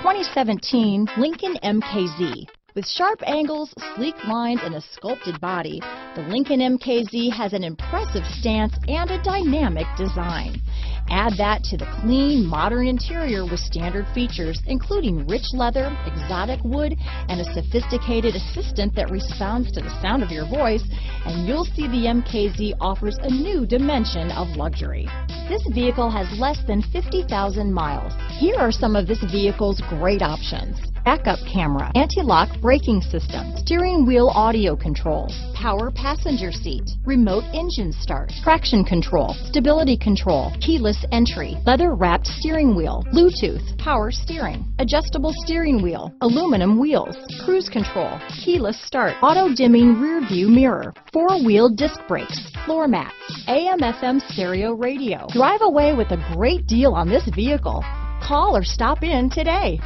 2017 Lincoln MKZ. With sharp angles, sleek lines, and a sculpted body, the Lincoln MKZ has an impressive stance and a dynamic design. Add that to the clean, modern interior with standard features, including rich leather, exotic wood, and a sophisticated assistant that responds to the sound of your voice, and you'll see the MKZ offers a new dimension of luxury. This vehicle has less than 50,000 miles. Here are some of this vehicle's great options: backup camera, anti-lock braking system, steering wheel audio controls, power passenger seat, remote engine start, traction control, stability control, keyless entry, leather-wrapped steering wheel, Bluetooth, power steering, adjustable steering wheel, aluminum wheels, cruise control, keyless start, auto-dimming rear view mirror, four-wheel disc brakes, floor mats, AM/FM stereo radio. Drive away with a great deal on this vehicle. Call or stop in today.